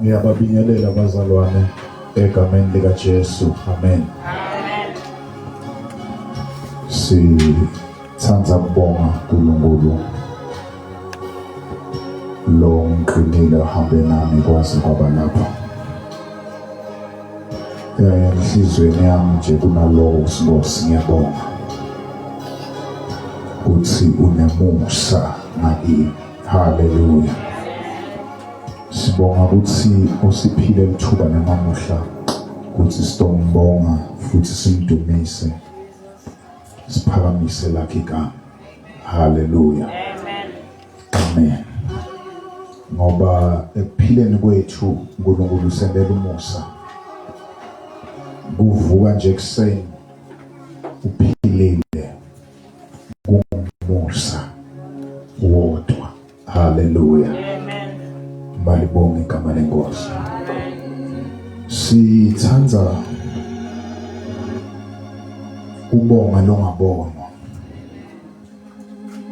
Ngiyababingelela abazalwane egameni lika Jesu. Amen. Sithanda ukubonga uNkulunkulu lo ngiqinile uhambe nami kwaze kwaba lapha. Enhlizweni yami nje kunalowo uSibusi ngiyabonga ukuthi unemusa ngakini. Hallelujah. Sibonga ukuthi usiphile lithuba namamuhla ukuthi sitombonga futhi simdumise siphakamise lakhe igama. Hallelujah. Amen. Amen. Ngoba ekuphileni kwethu uNkulunkulu usendela umusa. Kuvuka nje kuseni uphilile kumusa wodwa. Hallelujah. Balibonge igama lenkosi. Sithanda ubonga longabonwa,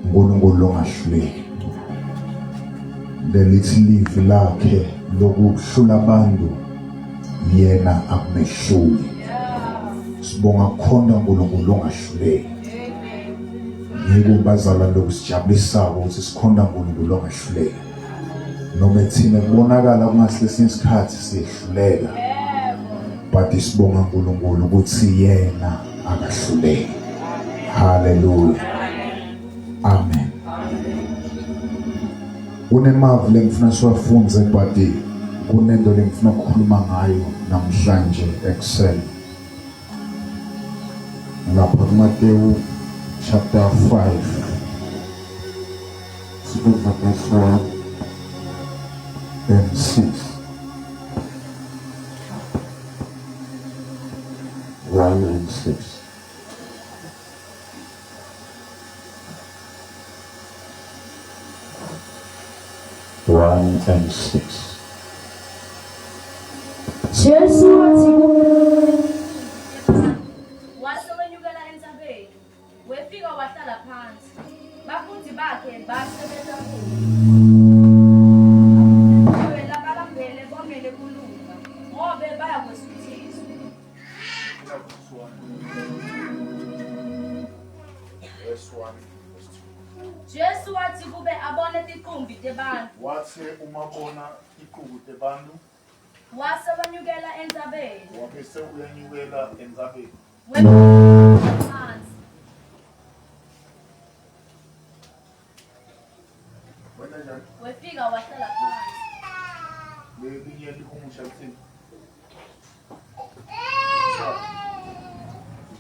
uNkulunkulu longahluleki. Lelithi livi lakhe lokuhlula abantu yena akumehluli. Sibonga khona uNkulunkulu longahluleki. Ngikubazala lokusijabulisa ukuthi sikhonda uNkulunkulu longahluleki. Noma thina kubonakala kungathi lesinye isikhathi sihluleka, but sibonga uNkulunkulu ukuthi yena akahluleki. Hallelujah. Amen. Kunemavu lengifuna siwafunze, but kunento lengifuna ukukhuluma ngayo namhlanje ekuseni. Lapha kuMateyu chapter 5 sibuka verse 1 and 6. 1 and 6. Jesu wasewenyukela entsabeni, wefika wahlala phansi. Bafundi bakhe basebenza labalambele bomele kulunga ngobe baya kwesuthiso. Jesu wathi kube abone iqumbi tebantu. Wathi umabona iqumbi tebantu. Wase wenyukela entsabeni. Wabese uyanyukela entsabeni. Wefika wahlala phansi. Lelinye lihumusha lithini?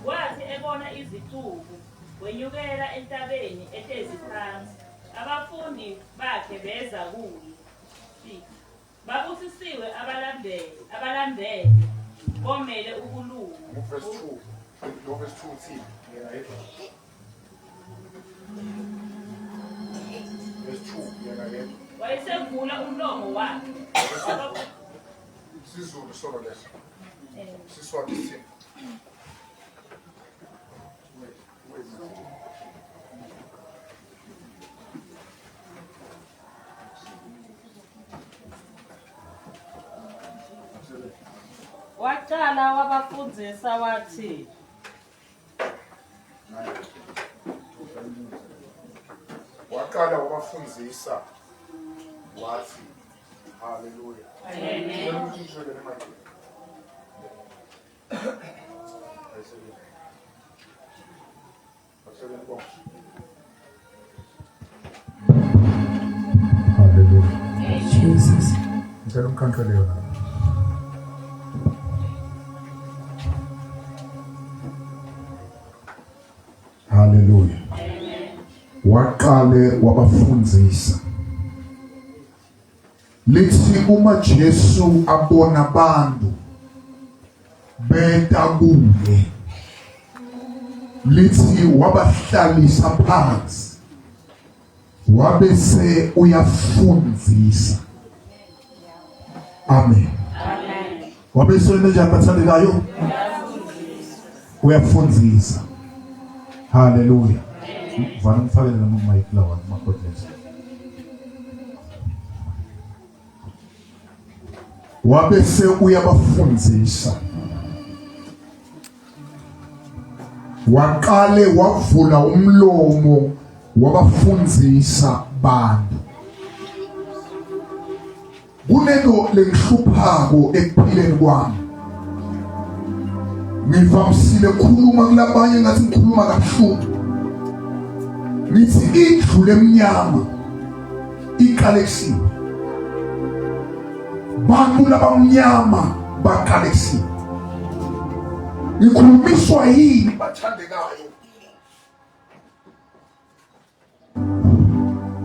Wathi ebona izicubu wenyukela entabeni ehlezi phansi. Abafundi bakhe beza kuye. Babusisiwe abalandeli bomele ukulunga. Verse 2. Verse 2 uthini? Verse 2 yena wayesevula umlomo wakhe. Sizulu solo leso. Siswati sini. Waqala wabafundisa wathi, waqala wabafundisa wathi, hallelujah. Amen. Hallelujah. Jesus. Ngicela umkhankelo leo. Hallelujah. Waqale wabafundisa lithi uma Jesu abona abantu beta kuye, lithi wabahlalisa phansi wabese uyafundisa. Amen. Wabese njani bathandekayo? Uyafundisa. Hallelujah. Vana mfakele na mic lawa makodlesa. Wabese uyabafundisa. Waqale wavula umlomo wabafundisa bantu. Kunento lengihluphako ekuphileni kwami. Ngivamsile ukukhuluma kulabanye ngathi ngikhuluma kabuhlungu. Ngithi indlu lemnyama iqaleksiwe. Bantu labamnyama baqaleksiwe. Ngikhulumiswa yini bathandekayo?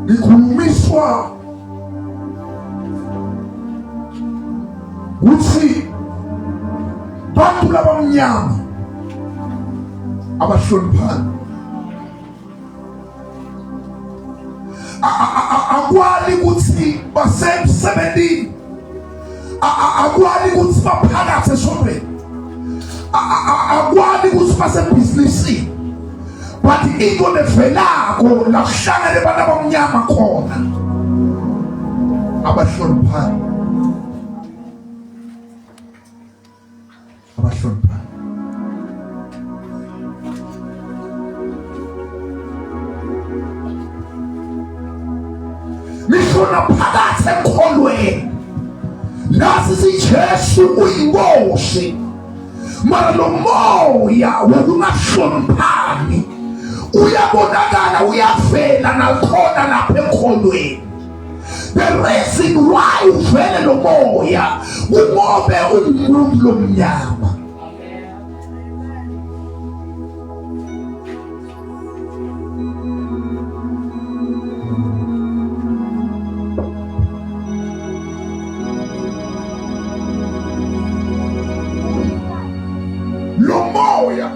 Ngikhulumiswa ukuthi bantu labamnyama abahloniphani akwali ukuthi basemsebenzini, akwali ukuthi baphakathi eshopheni, akwali ukuthi basebhizinisini, but into levelako la kuhlangene abantu abamnyama khona abahloniphani. Abahloniphani. Nishona phakathi ekholweni lasi siJesu uyinkosi, mara lo moya wokungahloniphani uyabonakala, uyavela nakhona lapha ekholweni. The reason why uvele lo moya kungobe umuntu lomnyama. Lo moya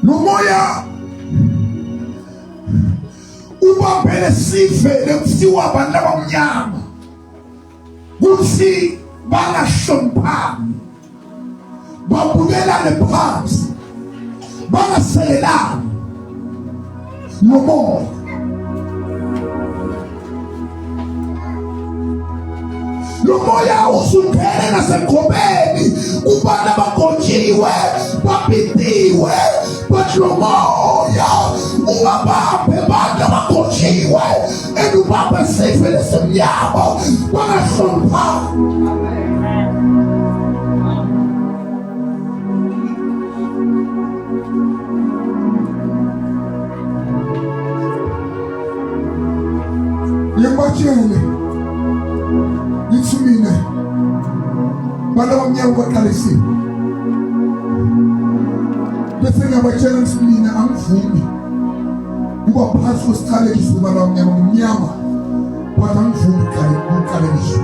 Lumoya ubambele sivele kuthiwa abantu abamnyama kuthi bangahloniphani, babukelane phansi, bangasekelani. Lumoya Lumoya usungene nasengobeni kubantu abakhonjiwe babhediwe, but lo moya ubabambe abantu abakhonjiwe ubambe sivele semnyama bangahloniphani. Ngibatshele ngithi mina bantu abamnyama baqalisiwe, bese ngiyabatshela ngithi mina angivumi kuba phasi kwesiqalekiso bantu abamnyama ngumnyama, but angivumi ukuqalekiso.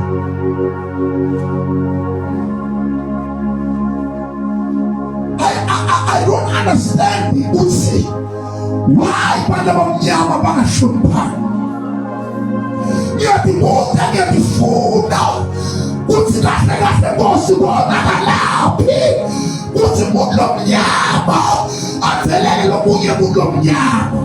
I don't understand ukuthi why bantu abamnyama bangahloniphani. Ngiyadibuza ngiyadifuna ukuthi kahle kahle Nkosi bonakalaphi ukuthi umuntu lomnyama athelele lomunye umuntu lomnyama.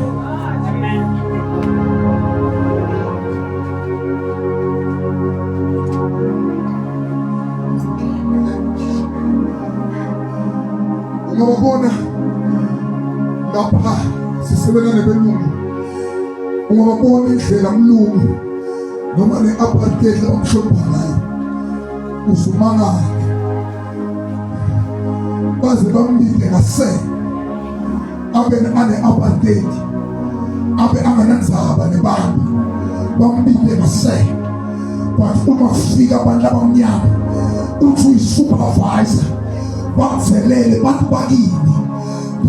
Ungabona lapha sisebenza nebelungu, ungabona indlela mlungu noma ne-apartheid omhlophe ngayo usumangala, baze bambike ngase abe ane-apartheid, abe anganandzaba nebantu, bambike ngase but uma kufika abantu abamnyama uthi uyi-supervisor bakuvelele bantu bakini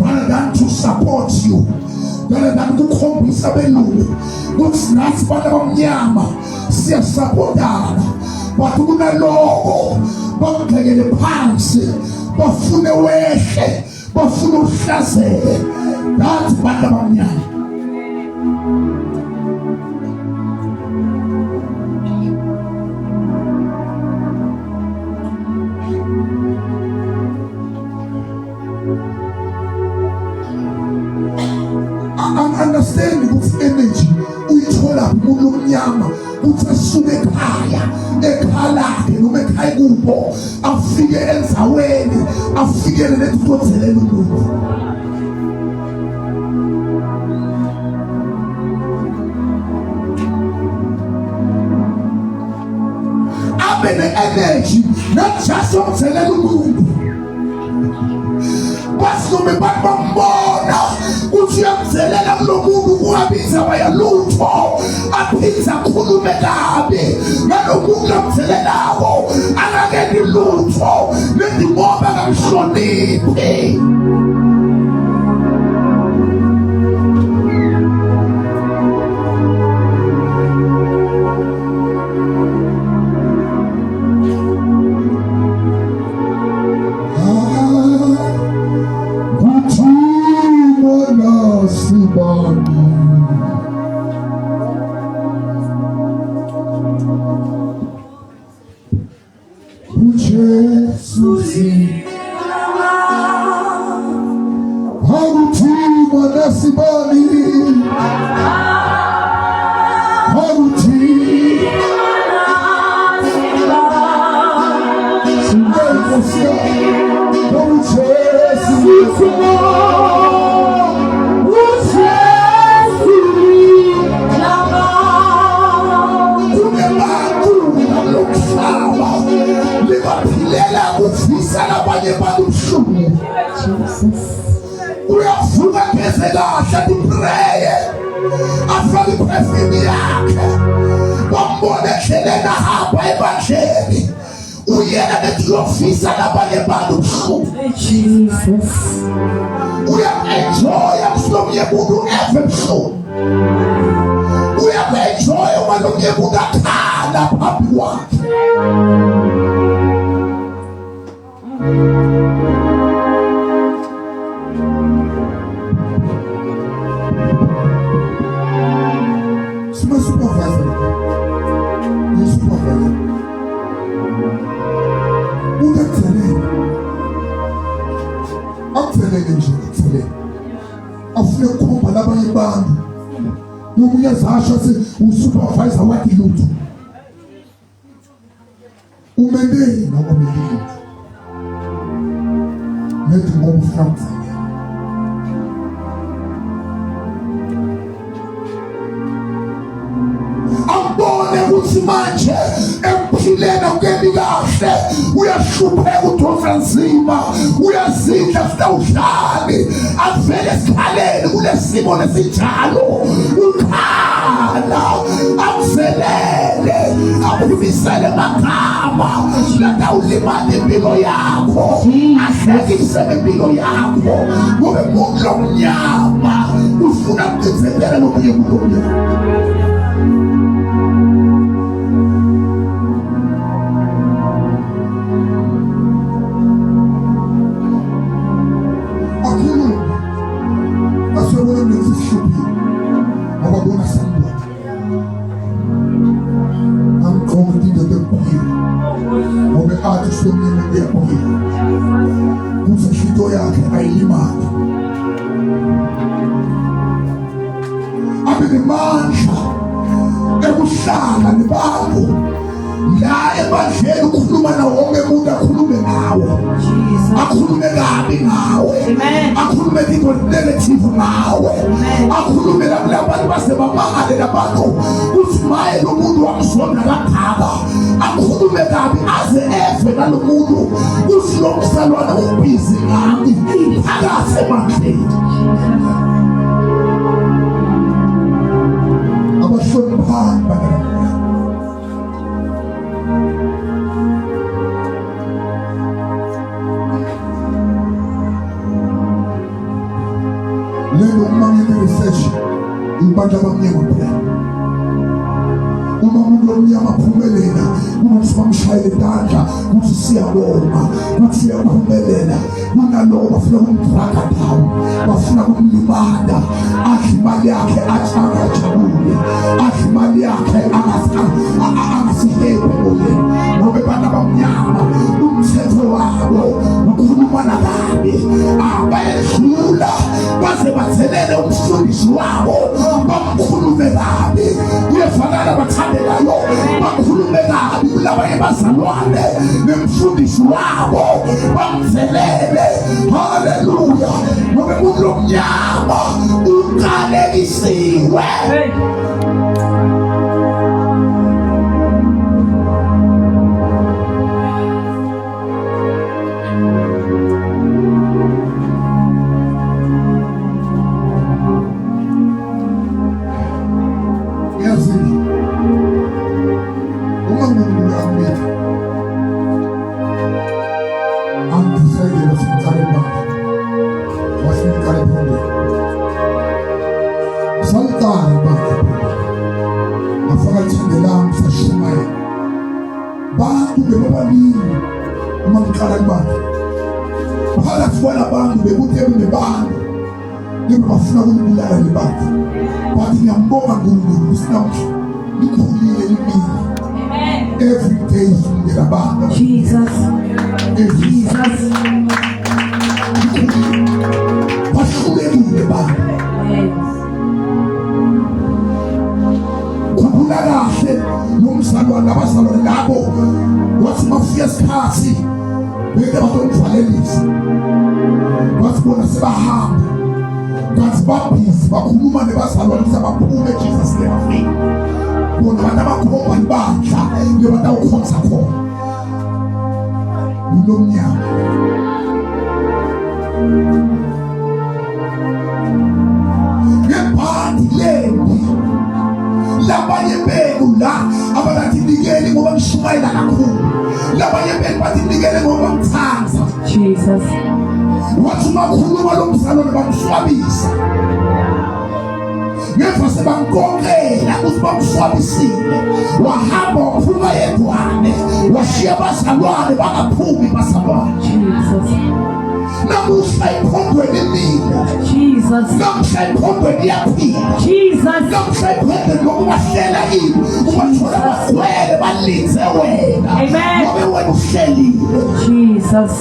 rather than to support you, rather than kukhombisa belungu ukuthi nathi bantu abamnyama siyasapotana, but kunaloko bakubhekele phansi bafune wehle bafune uhlazeke. Nathi bantu abamnyama understand ukuthi energy uyithola kumuntu omnyama uthi asuke ekhaya lakhe noma ekhaya kubo afike endzaweni afikele nekuthothelela umuntu. Abe ne-energy not just ukuthelela umuntu basume bambona uthi uyamzelela kulo muntu kungabiza bayalutho aphinza akhulume kabi ngalo muntu amzelelako angakeni lutho lendimoba kamhloniphi. Uyavuka kese kahle tipreye afake iphefini yakhe wambona ehlelena hamba ebandleni uyena netiyofisa nabanye bantu ubuhlungu. Uyaku-enjoya kulomunye muntu eve buhlungu, uyaku-enjoya uma lomunye muntu akhala phambi kwakhe. Afune kukhomba labanye bantu nomunye azasho athi usupervisor wakhe lutho umendeni noma umendeni nethi ngoba ufuna ambone ukuthi manje emphilena kemi kahle uyahlupheka udonsa nzima uyazidla sitawudlali avele esikhaleni kulesimo lesinjalo ukhala akuzelele akumisele magama latawulimala impilo yakho ahlekise impilo yakho kube muntu omnyama ufuna kucenzekela nomunye muntu omnyama. Ekuhlala nebantu la ebandleni ukhuluma nawo wonke umuntu akhulume nawe, akhulume kabi ngawe, akhulume into negative ngawe, akhulume labantu basebamangale labantu uthi maye lo muntu wamzona kangaka, akhulume kabi aze efe nalo muntu uthi lo msalwana ubhizi ngami phakathi ebandleni. Abashoniphansi bantu abamnyama phela. Uma umuntu omnyama aphumelela, ukuthi bamshayele idandla, ukuthi siyabonga, ukuthi uyaphumelela. Kunalowo bafuna ukumdraga down, bafuna ukumlimada, adle imali yakhe athi angajabule, adle imali yakhe angasihebe kuye. Ngoba abantu abamnyama umthetho wabo ukhulumana kabi, abayedlula baze bathelele umfundisi wabo, bamkhulume kabi. Kuyefanana bathandekayo bakhulume kabi kulabanye bazalwane nemfundisi wabo, bamthelele. Haleluya. Ngoba umuntu omnyama ukalekisiwe. Phakathi kwalabantu bekuthe bebantu bafuna ukubulala le bantu, bathi ngiyambonga uNkulunkulu sinamhla likhulile limile. Every day sifundela abantu. Jesus. Bahlulekile bantu. Khumbula kahle nomzalwane abazalwane labo wathi mafika isikhathi beke batomvalelisa, basibona sebahamba kanti babhizi bakhuluma nebazalwane ukuthi abaphume Jesus nebafika. Bona abantu abakhomba ibandla ngebantu awukhonza khona unomnyama. Ngebhandi lembi labanye benu la abathi nikeli ngoba mshumayela kakhulu, labanye benu bathi nikeli ngoba mthanza Jesus. Wathi makhuluma lo mzalwane bamswabisa, ngemva sebamkokela ukuthi bamswabisile, wahamba waphuma yedwane, washiya abazalwane bangaphumi bazalwane Jesus. Namuhla iphondweni mina Jesus, namuhla iphondweni iyaphila Jesus, namuhla iphondweni lokubahlela ini ubathola bagcwele balinze wena. Amen. Ngobe wena uhlelile Jesus.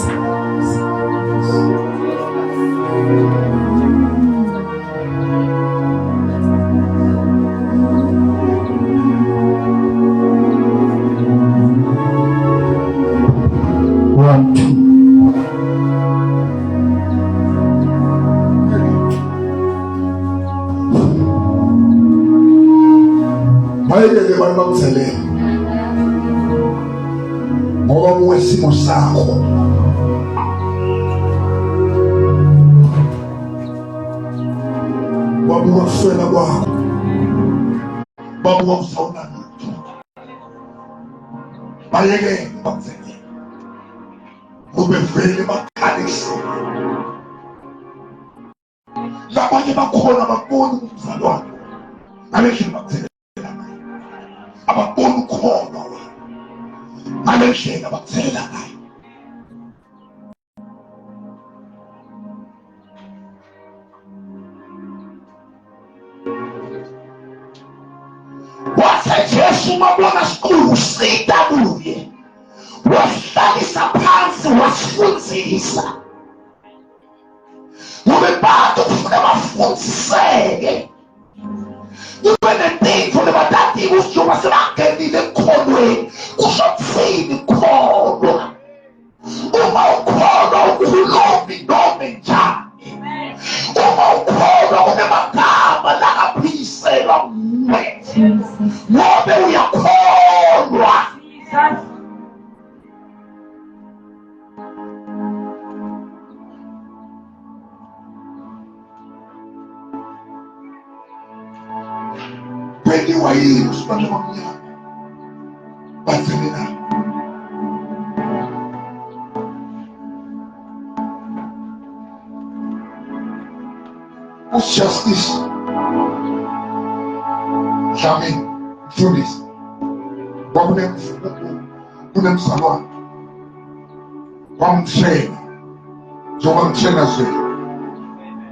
Bayekele abantu bakuthelele ngoba uwesimo sakho. Babuka kuswela kwakho, babuka kusawuna lutho. Bayekele bakuthelele ngoba vele bakhalise. Labanye bakhona babona umzalwane ngalendlela bakuthelele, ababona ukhona wena ngalendlela bakuthelela ngayo. Wathi Yesu mabona sikhulu sida kuye, wahlalisa phansi wasifundzisa. Ngoba bantu kufuna bafundiseke. Kube netintfo lebatati kusuka sebangenile emkholweni, kusho kuthini kholwa? Uma ukholwa ukhulumi noma njani, uma ukholwa kunemagama langaphiselwa nguwe ngobe uyakholwa. Pendiwa yini usibanje kwamnyama bathemena justice mhlawumbe mfundisi kunemzalwane wamthena njengoba mthena zwe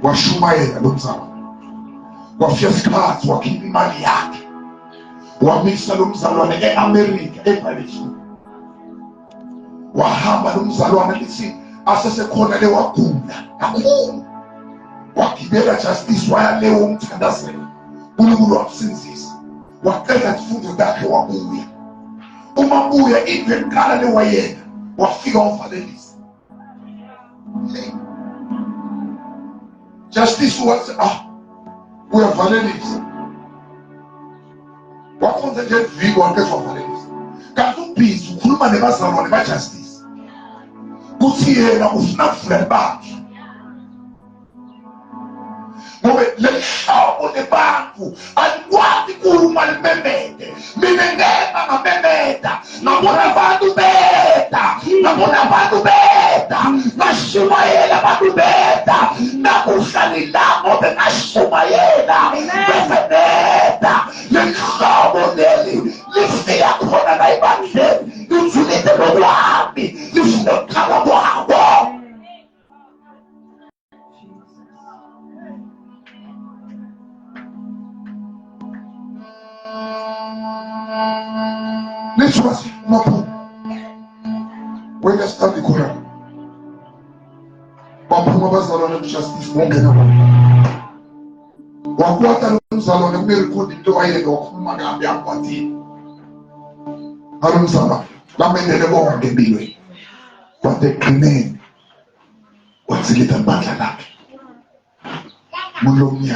washumayela lo mzalwane wafika isikhathi wakhipha imali yakhe wamisa lo mzalwane e-Amerika eParis wahamba lo mzalwane lithi asesekhona le wagula kakhulu wagibela justice waya le womthandazela uNkulunkulu wamsinzisa waqeda izifundo zakhe wabuya uma buya into eqala le wayena wafika wavalelisa justice wathi uyavalelisa wakhonza nje viki waqeda wavalelisa kanti ubhizi ukhuluma nebazalwane bajustice kuthi yena ufuna kuvula ibandla ngoba lehlobo lebantu alikwazi ukukhuluma limemede mina ngema ngamemeda ngabona abantu beda ngashumayela abantu beda nakuhlalila ngobe ngashumayela befebeda lehlobo leli lifika khona la ebandleni lithulile lokwami lifuna ukuqala kwabo. Let's was Mapu. When you start the Quran, Mapu Mabazalon justice Mongena. Wakwata Salon of Miracle in the way of Magabi Apati. Harum Sama, Lamin the Bon de Biwe. What they claim what's a little Batalak Mulomuye.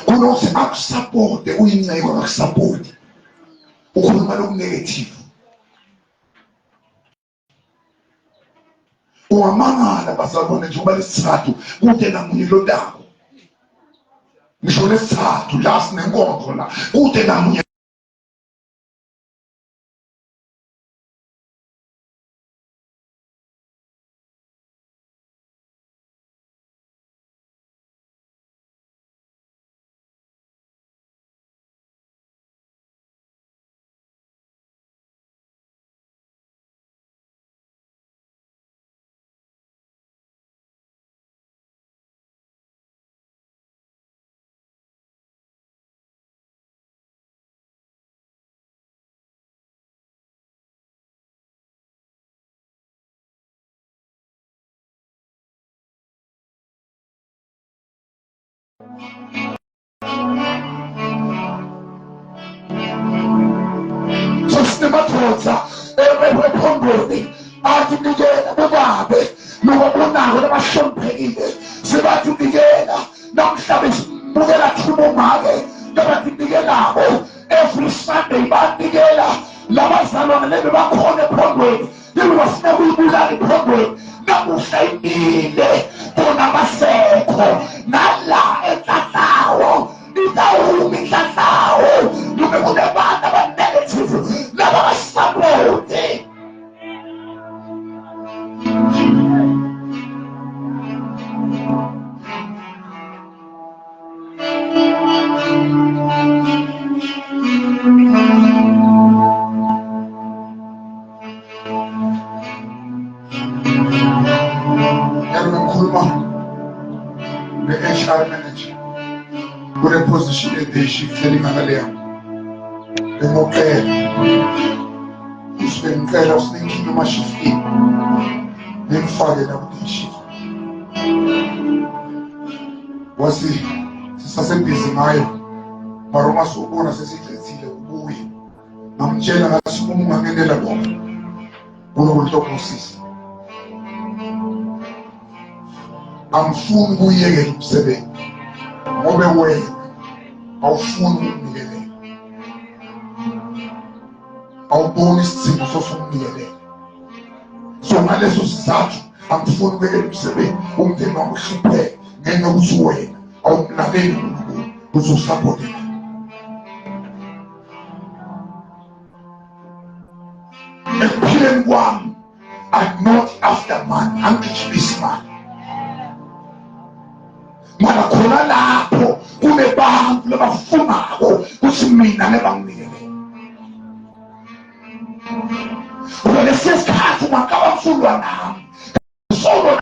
Kunose akusupport uyincengo akusupport ukhuluma lokunegative uwamangala bazalwane njengoba lesithathu kude namunye lodako ngisho lesithathu la sinenkonzo la kude namunye Sosinemathoza ephondweni athi nikela bobabe nobabonako nabahloniphekile sibathi nikela namhlanje sibukela thumo make nabathi nikelabo every Sunday banikela labazalwane lebe bakhona ephondweni lebe bafuna ukuyibulala ephondweni namuhla imile bona basekho nala etatlawo nitawumi inhlanhlawo nube kunebantu abanegative nabasapoti ngikhuluma ne-HR manager kule position day shift elingakaleyo ngicela usengicela usinikini ama-shift ngimfake la ku-day shift wasi sisasebhizi ngayo mara uma sobona sesikhethile ubuye ngamtshela ngathi uma ungangenela bona kunokulitokosisa angifuni ukuyekela umsebenzi ngobe wena awufuni ukunikelela awuboni isidingo sosukunikelela so ngaleso sizathu angifuni ukuyekela umsebenzi umndeni wami uhlupheke ngenxa yokuthi wena awumlaleli uNkulunkulu ukuthi usaphothe ekuphileni kwami I'm not after money. Angigibisi imali. Mara khona lapho kunebantu labafunako ukuthi mina ngebanginikele. Lesi sikhathi ungakabamsulwa nami. Solo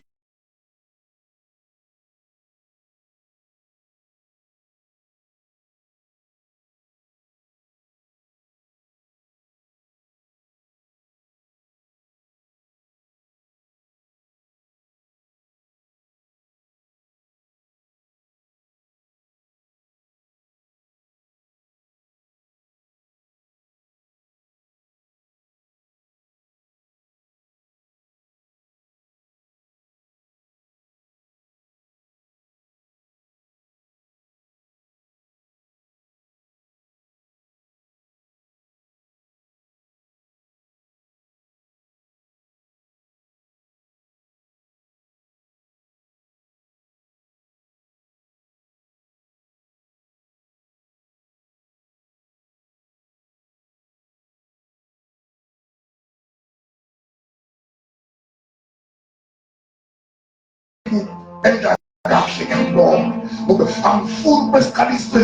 kahle ngempoma ngoba angifuni besiqaliswe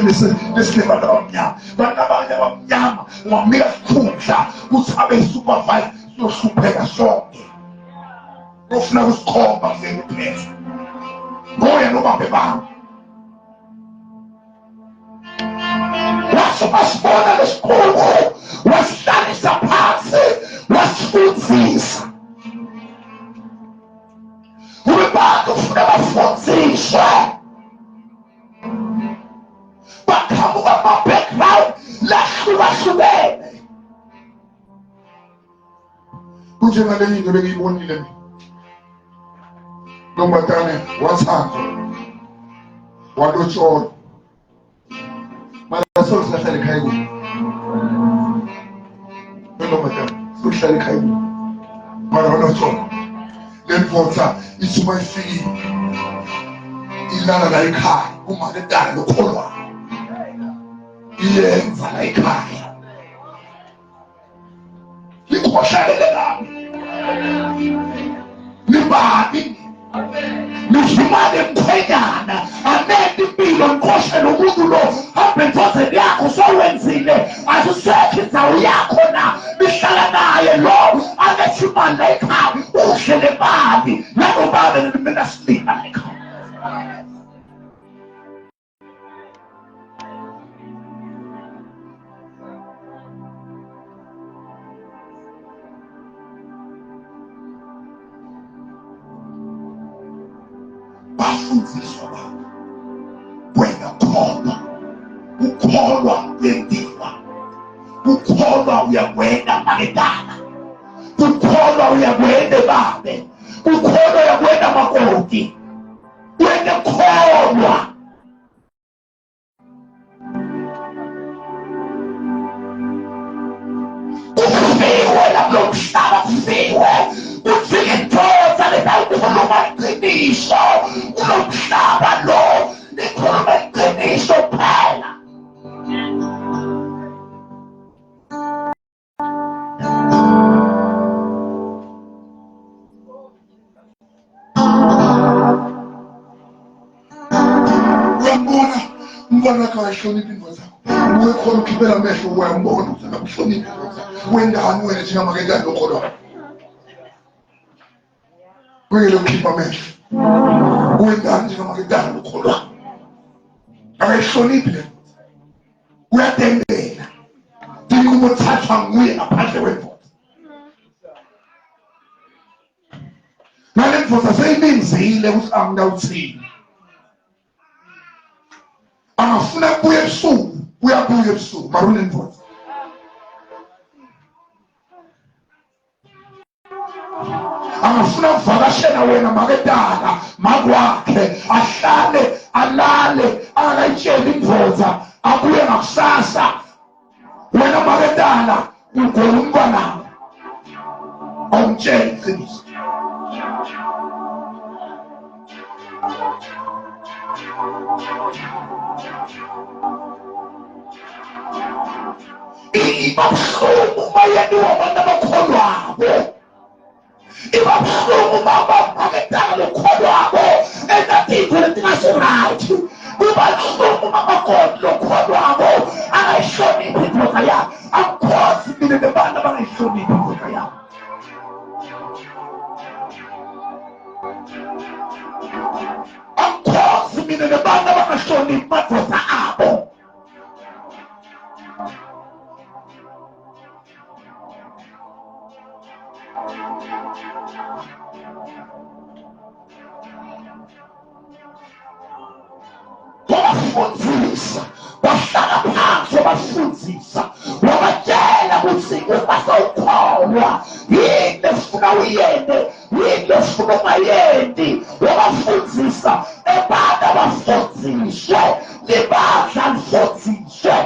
lesilebala abamnyama bantu abanye abamnyama ungamnika isikhundla ukuthi abe yi-supervise siyohlupheka sonke ufuna kusikhomba kusekuphetha ngoya nobambe bami wasibasibona lesikhulu wasihlalisa phansi wasifundisa abantu ufuna bafundiswe baqhamuka ama-background lahlukahlukene kunjengale into bengiyibonile mina Ntombazane wathandwa walotsholwa mara sokuhlala ekhaya kuyo ntombazane sokuhlala ekhaya kuyo mara walotsholwa lemvotsa isuma ifikile ilala la ekhaya uma ledala lokholwayo iyenza la ekhaya likhohlelele lami libani nizimane mkhwenyana amende impilo nkhohlele umuntu lo hambe ntozeni yakho sowenzile asisekho indawo yakho na nihlala naye lo anethi imali la ekhaya uhlele mali nangobabe mina silima la ekhaya bafundiswa babo wena ukholwa uyendiwa ukholwa uyakwenda makedala ukholwa uyakwenda babe ukholwa uyakwenda makoti wena kholwa ufiwe lapho mhlaba ufiwe ufike ntoza letakhuluma iqiniso kulomhlaba lo likhuluma iqiniso phela uyambona umntwana wakhe wayihlonipha indvo zakho uwekhona ukhipela amehlo uyambona ukuthi akakuhloniphi indvo zakho wendani wena njengamaketani lokholwayo kwele ukhipha amehlo wendani njengamaketani lokholwayo akayihloniphi le uyatembela tinqumo thathwa nguye ngaphandle kwemvoza nale mvoza seyibinzile ukuthi angingawuthini angafuna kubuya ebusuku uyabuya ebusuku mara unemvoza angafuna kuvakashela wena makedala makwakhe ahlale alale angakayitsheli imvoza abuye ngakusasa wena makedala ugona umntwanami awumtsheli iqiniso iba buhlungu uma yena abantu abakholwabo iba ubuhlungu bakudala lokholwabo enathitho letingasirayithi kuba buhlungu bamakhona lokholwabo angayihloniphi indoda yakhe akukhosi mina nebantu abangayihloniphi indoda yakhe akukhosi mina nebantu abangahloniphi madoda abo wabafundisa bahlala phansi wabafundisa wabatshela ukuthi ubasawukholwa yini efuna uyende yini efuna ungayendi wabafundisa ebanda bafundiswe libandla lifundiswe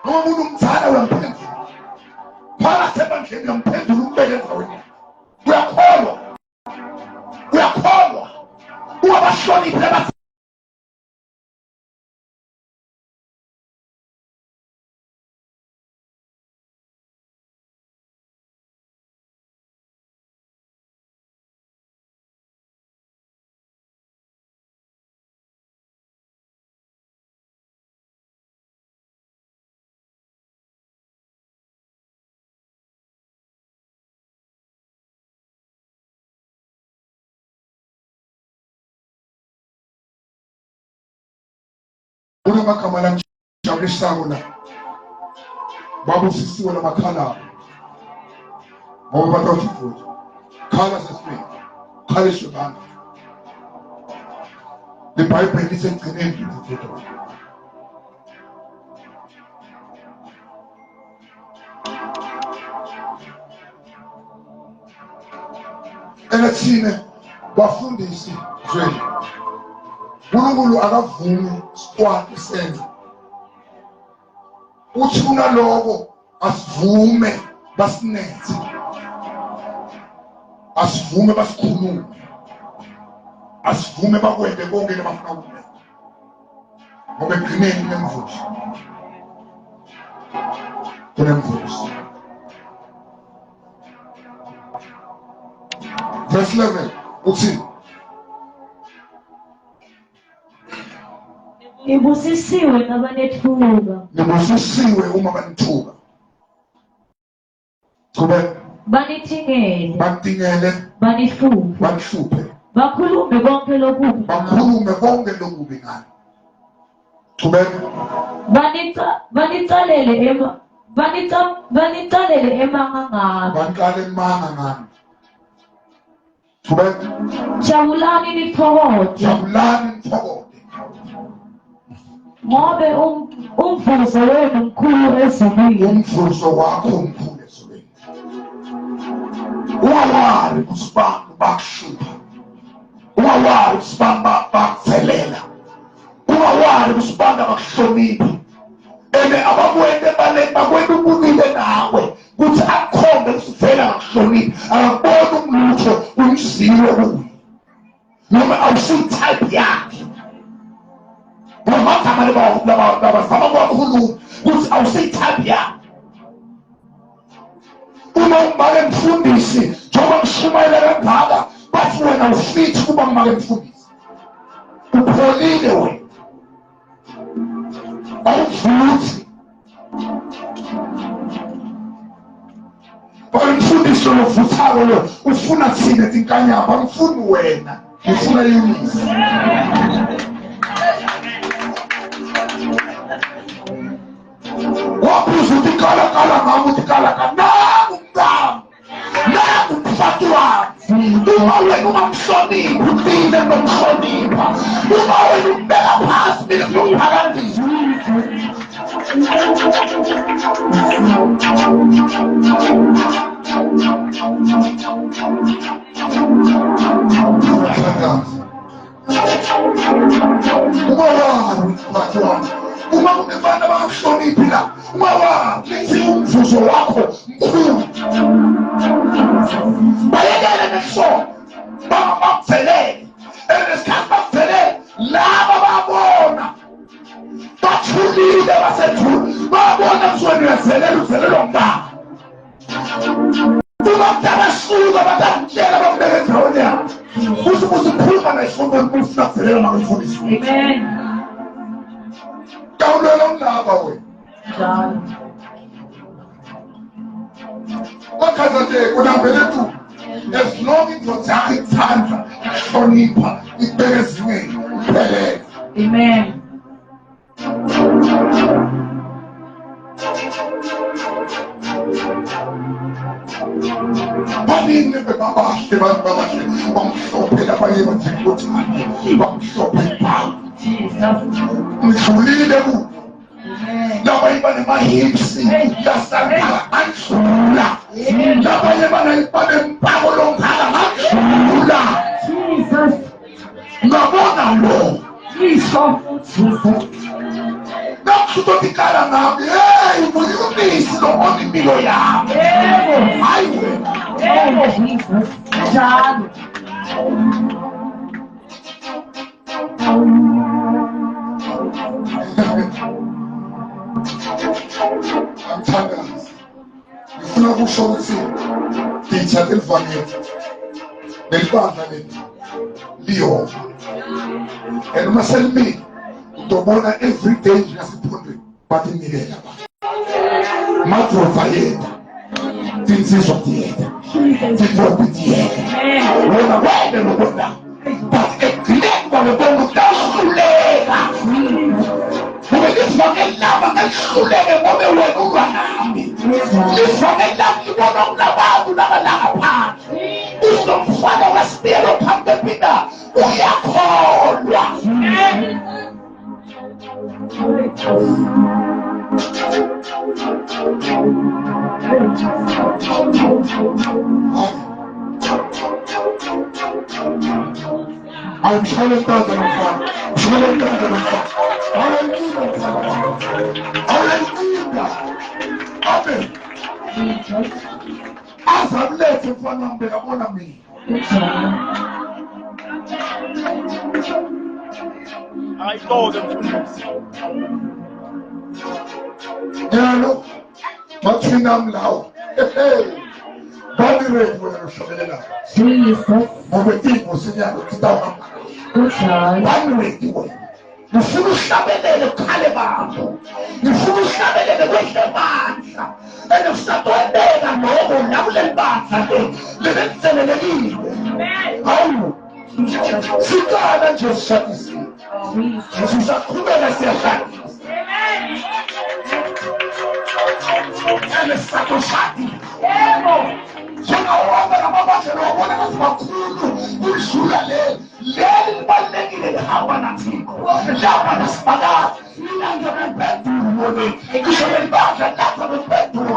noma umuntu umthana uyamphendula phakathi ebandleni uyamphendula umbeke endaweni uyakholwa uwabahloniphe kunamagama langijabulisayo la babusisiwe lamakhala ngoba bathi futhi khala sesifike khaliswe bantu iBhayibheli lisekugcineni futhi elathine bafundisi zweli uNkulunkulu akavumi sikwati senze uthi kunaloko asivume basinethe asivume basikhulume asivume bakwende konke lebafuna ukwenza ngoba ekugcineni kunemvuzo verse 11 uthi Nibusisiwe nabanethuka. Nibusisiwe uma banithuka. Kube banithingele. Banihluphe. Bakhulume konke lokubi ngani. Kube banitsalele emanga ngani. Banikale emanga ngani. Kube jabulani nithokoze. Ngobe umvuzo wenu mkhulu ezulwini. Umvuzo wakho mkhulu ezulwini. Uwawari kusibanga bakuhlupha. Uwawari kusibanga bakuthelela. Uwawari kusibanga bakuhlonipha. Ene abakwende bakwenda ubunile nawe kuthi akhombe kusivela ngakuhlonipha. Akabona umlutho umziwe kuyo. Noma awusuyi-type yakhe. Ngomagama labazama kwakhuluma ukuthi awuseyi-type yakhe. Uma umbake mfundisi njengoba kushumayela kangaka bathi wena ufithi kuba umbake mfundisi. Upholile wena. Awuvuthi. Umfundisi lovuthayo lo ufuna thina tinkanyamba angifuni wena ngifuna Eunice. Wabuza ukuthi kala ngami ukuthi kala nangu umfati wami. Uma wena ungamhloniphi uthina nomhlonipha. Uma wena umbeka phansi mina ngiyomphakandisa. Uma kunebana bangakuhloniphi la ungawazi umvuzo wakho mkhulu. Bayekele nesono bakuvelele enesikhathi bakuvelele laba babona bathulile basethu kuvelela nakwimfundiso. Amen. Kawulela umhlaba wena. Njalo. Wakhaza nje kunambele tu. As long as uthatha ithanda, hlonipha, ibeke ezingeni, uphelele. Amen. Baningi bebabahle bantu babahle bamhlophe lapha yebanje uthando bamhlophe ibhawu. Ngidlulile ku labanye banema-hips yasangala ngandlula labanye banempako longhala ngandlula ngabona lo nakusutotikala ngami hey nguyumisi lobona impilo yami hayi wena Njalo. Amthandazi ngifuna ukusho ukuthi ngiyithathe elivangeli nelibandla leli liyoma and uma selimile utobona every day nginasiphondweni bathi nikela madrova yenda tinsizwa tiyenda tintombi tiyenda wona wende nobona but ekugcineni kwalobona utahluleka ngoba livangeli lami ngalihluleke ngobe wena ulwa nami livangeli lami libona kunabantu labalangaphansi uzomfana wasibiyelo phambi kwempina uyakholwa. I'm telling God that I'm fine. Telling God that I'm fine. Hallelujah. Hallelujah. Amen. As I'm led in front of me, I want to me. I know them. Yeah, look. What's in them now? Hey. Body rate when you're showing up. Jesus. Over people sitting down. One rate way. You should stop it in the Caliban. You should stop it in the Western Bands. And you stop one day and over Nablin Bands. Living in the lead. Oh. Sit down and just shut the sea. She's a cool as a shot. And it's not a shot. Jenawanga namabasha nawabona ngasibakhulu kulishula leli libalulekile lihamba nathiko lihamba nasibakade ilanga bebhedule ngisho lelibandla lapha bebhedule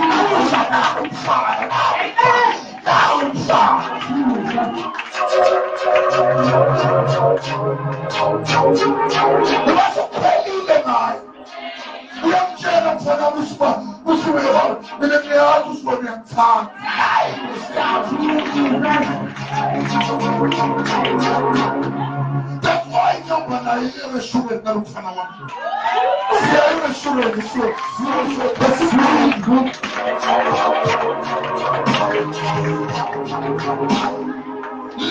nakuza nawo umfana nawo umfana ubasuphelile ngayo uyamtshela mfana usiba usuke wami mina ngiyazi usiba ngiyamthanda that's why noma naye ireshureni nalo mfana wami siya ireshureni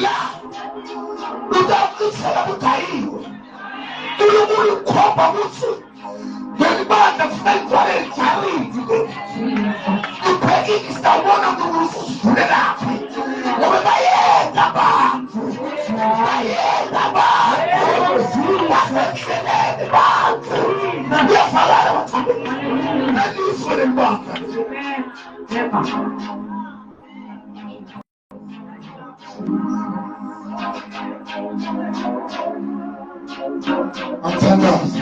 la udakuthela budayiwe uNkulunkulu ukhomba ukuthi welibanda kufanele ligcwale iphekile sawubona uNkulunkulu usivulelaphi ngoba bayenda abantu basehlelele bantu uyafakala bathandeni elizwe lelibanda amthandazi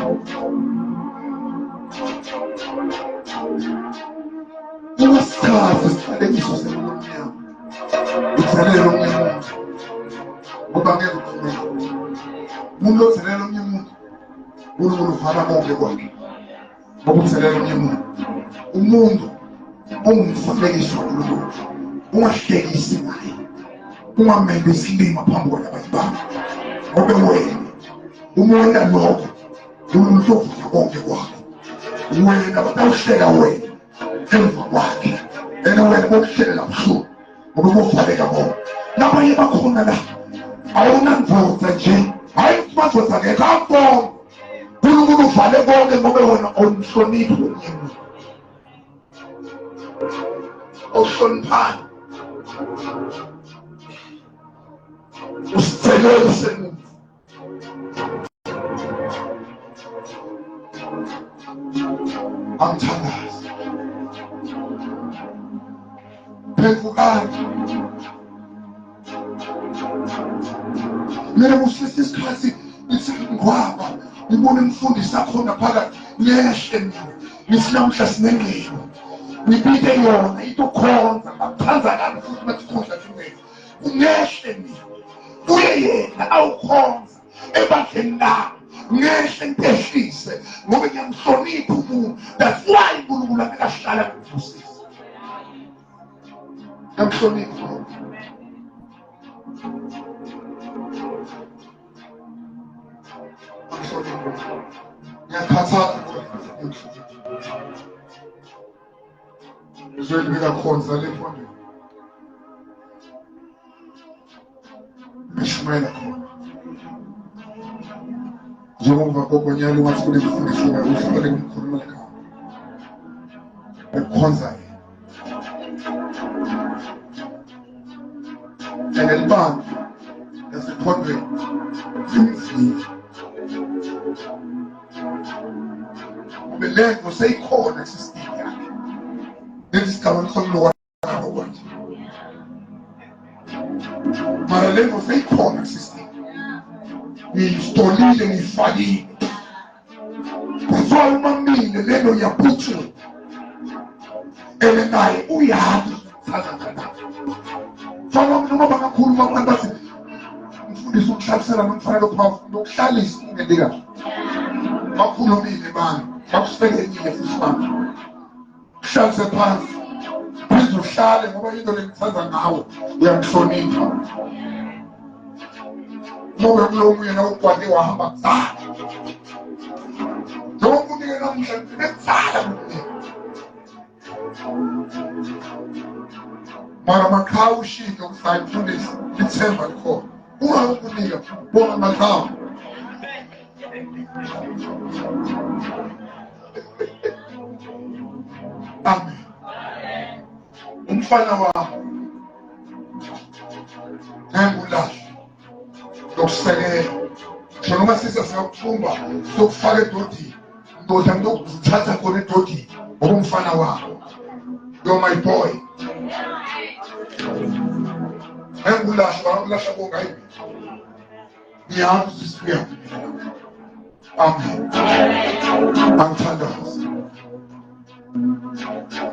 umasithathe isifanekiso semnyama uthelele omnye umuntu ngoba ngeke uqhubeke umuntu othelele omnye umuntu uNkulunkulu ufana konke kwakhe ngoba uthelele omnye umuntu ungumfanekiso kaNkulunkulu ungahlekisi ngaye ungamende isilima phambi kwabanye abantu ngoba wena umona lokho umuntu ofuna konke kwakho wena batawuhlela wena emva kwakhe ena wena bokuhlelela buhlungu ngoba kuvaleka bona nabanye bakhona la awunandoda nje hayi madoda ngeke akubonge uNkulunkulu uvale konke ngoba wena umhloniphi uNkulunkulu ohloniphani usithelele semuva angithandazi phekukani mina kusisa isikhathi ngwaba ngibona umfundisi akhona phakathi ngehle mina ngisinamhla sinengelo ngibike yona into khonza ngaphanza kabi futhi mathikhonza thingeke ungehle mina kuye yena awukhonza ebandleni lami ngehle ngipehlise ngoba ngiyamhlonipha umuntu. That's why uNkulunkulu akahlala ngivusisa ngiyamhlonipha ngiyakhathala ngizweni ngikakhonza le mfondweni ngishumayela khona njengoba gogonyalo ungathi kunemfundiso uhlale kumkhuluma lekhaya ekukhonza yena enelibanga yasekhondweni imvile ube lento seyikhona esisitini yakhe nesisigaba mhlongo kwanje mara lento seyikhona esisitini ngiyistolile ngiyifakile kuzwa umamile lento yaphutshula ele naye uyazi sazanjani fana noma bangakhuluma abantu bathi umfundisi ukuhlalisela nomfanele uphawu ukuhlalisa ingende kahle bakhulumile bani bakusekelile futhi bani uhlalise phansi phinde uhlale ngoba into lengithanza ngawo uyamhlonipha ngoba lomunye nawukwade wahamba kutsala njengoba unike namuhla ngibekutsala mara makhawu ushilo kusayi mfundisi ithemba likhona ungakunika bona makhawu amen umfana wami ngangulahle lokusekela ngisho noma sisa siyakuthumba sokufaka edodini ndoda ngizokuthatha khona edodini ngoba umfana wakho you're my boy engulahle bongayi ngiyazi sisiya amen angithandaza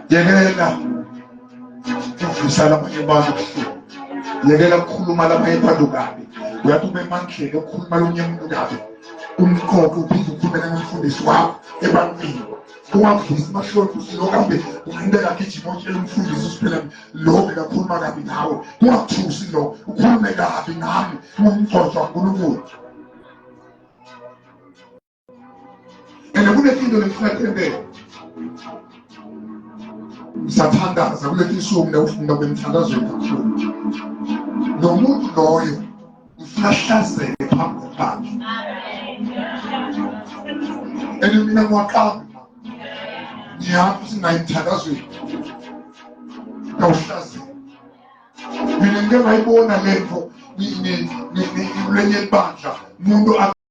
yekela ufisa lamanye abantu kuhlula yekela ukukhuluma lamanye abantu kabi uyathi ube mandleke ukukhuluma lomnye umuntu kabi umqoqo uphinde ukhulume nomfundisi wakho ebantwini ungavisi mahloni usilokambe ungindeka gijima utshela umfundisi usiphela lo bekakhuluma kabi nawe ungakuthusi lo ukhulume kabi ngami ungumgcotsha kaNkulunkulu and kunetinto lefuna tembele sathandaza kulethi insuku ufunda kwemthandazweni kakhulu nomuntu loyo ufuna hlazeke phambi kwakhe mina ngiwaqamba ngihamba singayimthandazweni nawuhlazeke mina ngeke ngayibona lento lenye ibandla umuntu